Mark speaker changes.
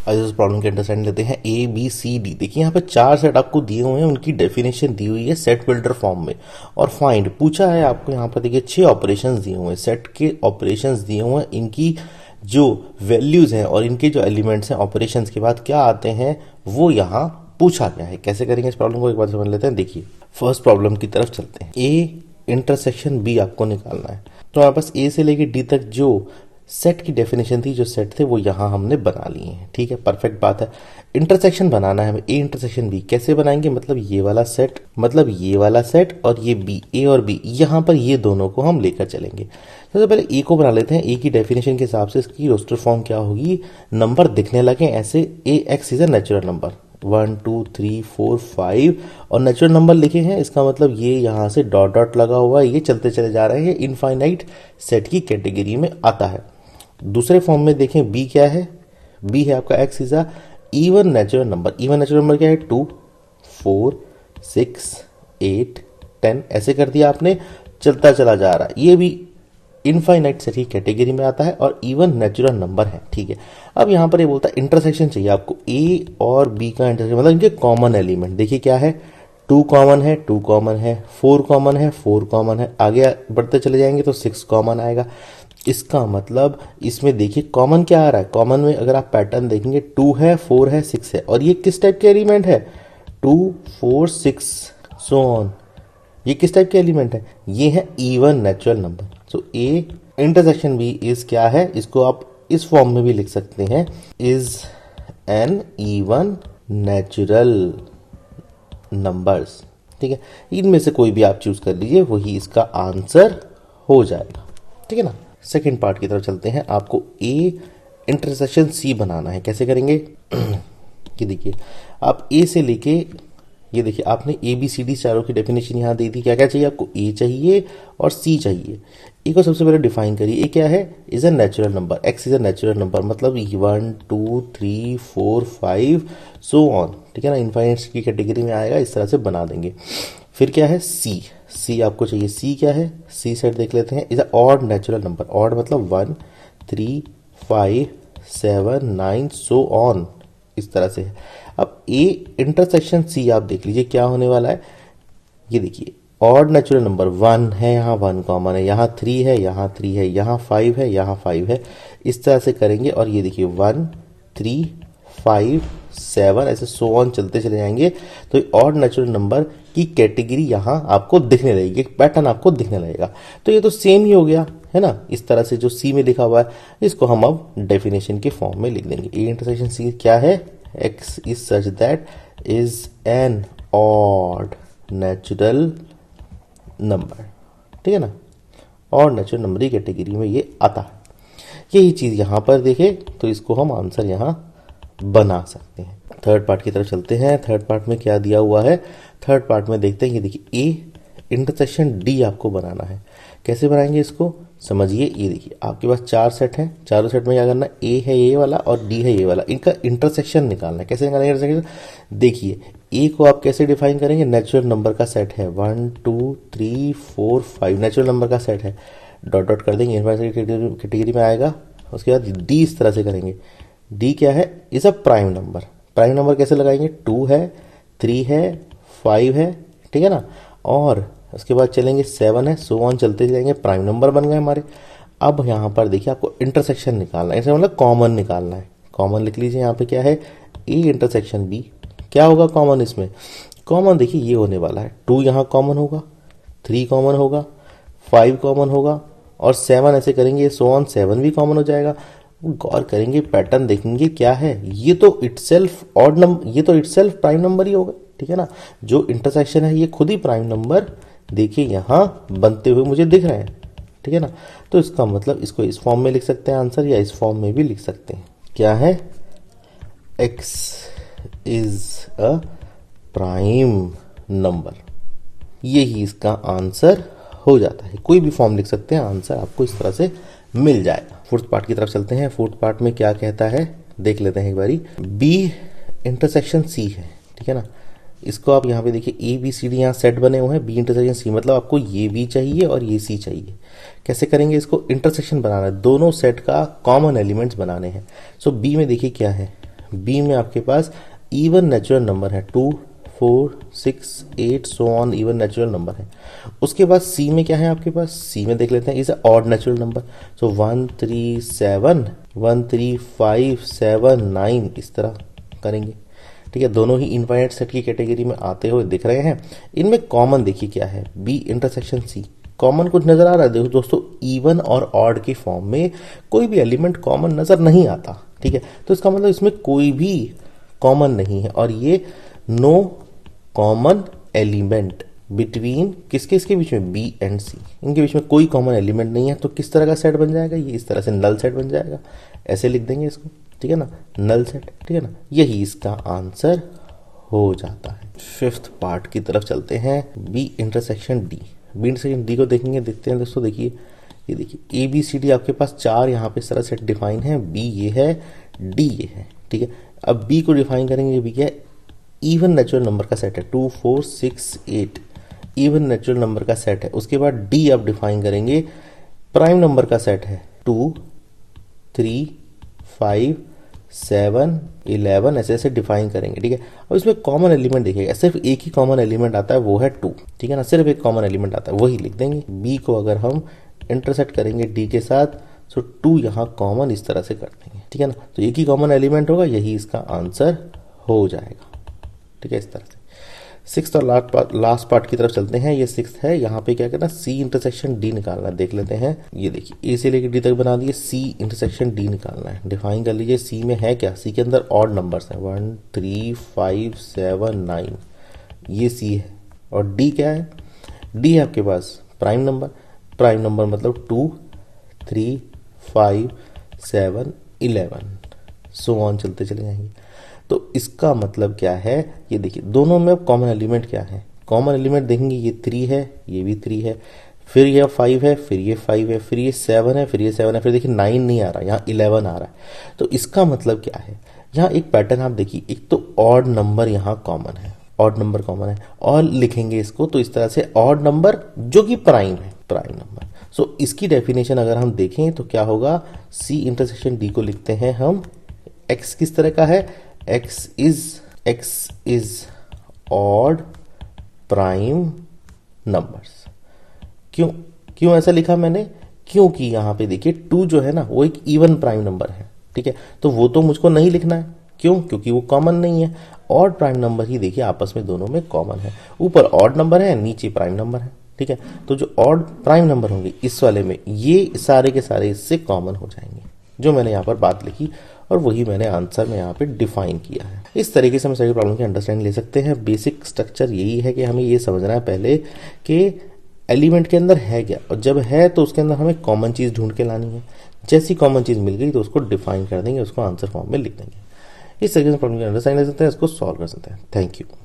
Speaker 1: आज इस प्रॉब्लम के अंडरस्टैंड लेते हैं ए बी सी डी। देखिए यहाँ पे 4 सेट आपको दिए हुए हैं, उनकी डेफिनेशन दी हुई है सेट बिल्डर फॉर्म में, और फाइंड पूछा है आपको। यहाँ पर देखिए 6 ऑपरेशंस दिए हुए हैं, सेट के ऑपरेशंस दिए हुए हैं, इनकी जो वैल्यूज हैं और इनके जो एलिमेंट्स हैं ऑपरेशंस के बाद क्या आते हैं वो यहाँ पूछा गया है। कैसे करेंगे इस प्रॉब्लम को एक बार समझ लेते हैं। देखिए फर्स्ट प्रॉब्लम की तरफ चलते हैं। ए इंटरसेक्शन बी आपको निकालना है, तो हमारे पास ए से लेके डी तक जो सेट की डेफिनेशन थी, जो सेट थे वो यहाँ हमने बना लिए हैं। ठीक है, परफेक्ट बात है। इंटरसेक्शन बनाना है हमें, ए इंटरसेक्शन बी कैसे बनाएंगे, मतलब ये वाला सेट, मतलब ये वाला सेट और ये बी, ए और बी, यहाँ पर ये दोनों को हम लेकर चलेंगे। सबसे पहले ए को बना लेते हैं। ए की डेफिनेशन के हिसाब से इसकी रोस्टर फॉर्म क्या होगी, नंबर दिखने लगे ऐसे, a x is a natural number, 1 2 3 4 5 और नेचुरल नंबर लिखे हैं, इसका मतलब ये यहाँ से डॉट डॉट लगा हुआ है, ये चलते चले जा रहे हैं, इनफाइनाइट सेट की कैटेगरी में आता है। दूसरे फॉर्म में देखें बी क्या है, बी है आपका x is a even natural number. Even natural number क्या है, 2 4 6 8 10 ऐसे कर दिया आपने, चलता चला जा रहा है, ये भी इनफाइनाइट सेट की कैटेगरी में आता है और इवन नेचुरल नंबर है। ठीक है, अब यहाँ पर ये बोलता है इंटरसेक्शन चाहिए आपको, ए और बी का इंटरसेक्शन, मतलब इनके कॉमन एलिमेंट। देखिए क्या है, 2 कॉमन है, 2 कॉमन है, 4 कॉमन है, 4 कॉमन है, आगे बढ़ते चले जाएंगे तो 6 कॉमन आएगा। इसका मतलब इसमें देखिए कॉमन क्या आ रहा है, कॉमन में अगर आप पैटर्न देखेंगे 2 है, 4 है, 6 है, और ये किस टाइप के एलिमेंट है, 2 4 6 सो ऑन, ये किस टाइप के एलिमेंट है, ये है even natural number. So A intersection B is क्या है, इसको आप इस फॉर्म में भी लिख सकते हैं, is an even natural numbers. ठीक है, इनमें से कोई भी आप चूज कर लीजिए, वही इसका आंसर हो जाएगा। ठीक है ना। सेकेंड पार्ट की तरफ चलते हैं। आपको ए इंटरसेक्शन सी बनाना है, कैसे करेंगे ये देखिए, आप ए से लेके ये देखिए, आपने ए बी सी डी चारों की डेफिनेशन यहाँ दे दी। क्या क्या चाहिए आपको, ए चाहिए और सी चाहिए। ए को सबसे पहले डिफाइन करिए, ए क्या है, is a natural number, x is a natural number, मतलब 1 2 3 4 5 सो ऑन। ठीक है ना, इनफाइनाइट की कैटेगरी में आएगा, इस तरह से बना देंगे। फिर क्या है, सी, सी आपको चाहिए, सी क्या है, सी सेट देख लेते हैं, is a odd natural number, odd मतलब 1 3 5 7 9 सो ऑन, इस तरह से है। अब ए इंटरसेक्शन सी आप देख लीजिए क्या होने वाला है, ये देखिए ऑड नेचुरल नंबर 1 है, यहाँ 1 कॉमन है, यहाँ 3 है, यहाँ 3 है, यहाँ 5 है, यहाँ 5 है, इस तरह से करेंगे। और ये देखिए 1 3 5 7 ऐसे सो ऑन चलते चले जाएंगे, तो ऑड नेचुरल नंबर की कैटेगरी यहाँ आपको दिखने लगेगी, पैटर्न आपको दिखने लगेगा। तो ये तो सेम ही हो गया है ना, इस तरह से जो सी में लिखा हुआ है इसको हम अब डेफिनेशन के फॉर्म में लिख देंगे। ए इंटरसेक्शन सी क्या है, x is such that is an odd natural number. ठीक है ना, ऑड नेचुरल नंबर की कैटेगरी में ये आता है। यही चीज यहां पर देखे तो इसको हम आंसर यहां बना सकते हैं। थर्ड पार्ट की तरफ चलते हैं। थर्ड पार्ट में क्या दिया हुआ है, थर्ड पार्ट में देखते हैं, ये देखिए ए इंटरसेक्शन डी आपको बनाना है। कैसे बनाएंगे इसको समझिए, ये देखिए आपके पास 4 सेट हैं, चारों सेट में क्या करना है, ए है ये वाला और डी है ये वाला, इनका इंटरसेक्शन निकालना है। कैसे निकालेंगे इंटरसेक्शन, देखिए ए को आप कैसे डिफाइन करेंगे, नेचुरल नंबर का सेट है, 1 2 3 4 5 नेचुरल नंबर का सेट है, डॉट डॉट कर देंगे, कैटेगरी में आएगा। उसके बाद डी इस तरह से करेंगे, डी क्या है, is a prime number. Prime number कैसे लगाएंगे, 2 है, 3 है, 5 है, ठीक है ना, और उसके बाद चलेंगे 7 है, सो ऑन चलते जाएंगे, प्राइम नंबर बन गए हमारे। अब यहाँ पर देखिए आपको इंटरसेक्शन निकालना है, मतलब कॉमन निकालना है। कॉमन लिख लीजिए, यहाँ पे क्या है, ए इंटरसेक्शन बी, क्या होगा कॉमन इसमें, कॉमन देखिए ये होने वाला है, 2 यहाँ कॉमन होगा, 3 कॉमन होगा, 5 कॉमन होगा और 7 ऐसे करेंगे, सो ऑन 7 भी कॉमन हो जाएगा। गौर करेंगे, पैटर्न देखेंगे क्या है, ये तो इटसेल्फ ऑड नंबर, ये तो इटसेल्फ प्राइम नंबर ही होगा। ठीक है ना, जो इंटरसेक्शन है ये खुद ही प्राइम नंबर देखिए यहां बनते हुए मुझे दिख रहे हैं। ठीक है ना, तो इसका मतलब इसको इस फॉर्म में लिख सकते हैं आंसर, या इस फॉर्म में भी लिख सकते हैं। क्या है, x is a prime number, यही इसका आंसर हो जाता है। कोई भी फॉर्म लिख सकते हैं, आंसर आपको इस तरह से मिल जाएगा। फोर्थ पार्ट की तरफ चलते हैं। फोर्थ पार्ट में क्या कहता है देख लेते हैं एक बारी। बी इंटरसेक्शन सी है, ठीक है ना, इसको आप यहाँ पे देखिए ए बी सी डी यहाँ सेट बने हुए हैं, बी इंटरसेक्शन सी, मतलब आपको ये बी चाहिए और ये सी चाहिए। कैसे करेंगे इसको, इंटरसेक्शन बनाना है, दोनों सेट का कॉमन एलिमेंट्स बनाने हैं। सो बी में देखिए क्या है, बी में आपके पास इवन नेचुरल नंबर है 2 4 6 8 so on, even natural number है। उसके बाद सी में क्या है आपके पास, सी में देख लेते हैं इज ऑड नेचुरल नंबर। सो 1 3 7 1 3 5 7 9 इस तरह करेंगे। ठीक है, दोनों ही इनफाइनाइट सेट की कैटेगरी में आते हुए दिख रहे हैं। इनमें कॉमन देखिए क्या है, बी इंटरसेक्शन सी। कॉमन कुछ नजर आ रहा है, देखो दोस्तों इवन और ऑड के फॉर्म में कोई भी एलिमेंट कॉमन नजर नहीं आता। ठीक है, तो इसका मतलब इसमें कोई भी कॉमन नहीं है, और ये नो कॉमन एलिमेंट बिटवीन किसके इसके बीच में, बी एंड सी, इनके बीच में कोई कॉमन एलिमेंट नहीं है। तो किस तरह का सेट बन जाएगा, ये इस तरह से नल सेट बन जाएगा, ऐसे लिख देंगे इसको। ठीक है ना, नल सेट। ठीक है ना, यही इसका आंसर हो जाता है। फिफ्थ पार्ट की तरफ चलते हैं, B intersection D. B intersection D को देखेंगे, देखते हैं दोस्तों। देखिए ये देखिए ए बी सी डी आपके पास चार यहाँ पे सारा सेट डिफाइन है, बी ये है, डी ये है। ठीक है, अब बी को डिफाइन करेंगे, बी क्या है, इवन नेचुरल नंबर का सेट है 2 4 6 8, इवन नेचुरल नंबर का सेट है। उसके बाद डी आप डिफाइन करेंगे, प्राइम नंबर का सेट है 2 3 5 7 11, ऐसे ऐसे डिफाइन करेंगे। ठीक है, अब इसमें कॉमन एलिमेंट देखिएगा, सिर्फ एक ही कॉमन एलिमेंट आता है, वो है 2। ठीक है ना, सिर्फ एक कॉमन एलिमेंट आता है, वही लिख देंगे। बी को अगर हम इंटरसेक्ट करेंगे डी के साथ, सो 2 यहाँ कॉमन इस तरह से कर देंगे। ठीक है ना, तो एक ही कॉमन एलिमेंट होगा, यही इसका आंसर हो जाएगा। ठीक है, इस तरह से। सिक्स्थ और लास्ट पार्ट की तरफ चलते हैं। ये सिक्स्थ है, यहाँ पे क्या करना, सी इंटरसेक्शन डी निकालना है। देख लेते हैं, ये देखिए ए से लेकर डी तक बना दिए, सी इंटरसेक्शन डी निकालना है। डिफाइन कर लीजिए, सी में है क्या, सी के अंदर ऑड नंबर्स हैं 1 3 5 7 9, ये सी है। और डी क्या है, डी है आपके पास प्राइम नंबर। प्राइम नंबर मतलब 2 3 5 7 11, सो ऑन चलते चले जाएंगे। तो इसका मतलब क्या है, ये देखिए दोनों में अब कॉमन एलिमेंट क्या है, कॉमन एलिमेंट देखेंगे, ये 3 है, ये भी 3 है, फिर ये 5 है, फिर ये 5 है, फिर ये 7 है, फिर ये 7 है, फिर देखिए 9 नहीं आ रहा, यहाँ 11 आ रहा है। तो इसका मतलब क्या है, यहाँ एक पैटर्न आप देखिए, एक तो ऑड नंबर यहाँ कॉमन है, ऑड नंबर कॉमन है, और लिखेंगे इसको तो इस तरह से, ऑड नंबर जो कि प्राइम है, प्राइम नंबर। सो इसकी डेफिनेशन अगर हम देखें तो क्या होगा, सी इंटरसेक्शन डी को लिखते हैं हम, एक्स किस तरह का है, x is odd prime numbers। क्यों ऐसा लिखा मैंने, क्योंकि यहाँ पे देखिए 2 जो है ना, वो एक इवन प्राइम नंबर है। ठीक है, तो वो तो मुझको नहीं लिखना है, क्यों, क्योंकि वो कॉमन नहीं है। ऑड प्राइम नंबर ही देखिए आपस में दोनों में कॉमन है, ऊपर ऑड नंबर है, नीचे प्राइम नंबर है। ठीक है, तो जो ऑड प्राइम नंबर होंगे इस वाले में, ये सारे के सारे इससे कॉमन हो जाएंगे, जो मैंने यहाँ पर बात लिखी और वही मैंने आंसर में यहाँ पे डिफाइन किया है। इस तरीके से हम सभी प्रॉब्लम की अंडरस्टैंडिंग ले सकते हैं। बेसिक स्ट्रक्चर यही है कि हमें ये समझना है पहले कि एलिमेंट के अंदर है क्या, और जब है तो उसके अंदर हमें कॉमन चीज ढूंढ के लानी है। जैसी कॉमन चीज मिल गई तो उसको डिफाइन कर देंगे, उसको आंसर फॉर्म में लिख देंगे। इस तरीके से प्रॉब्लम की अंडरस्टैंडिंग ले सकते हैं, इसको सॉल्व कर सकते हैं। Thank you.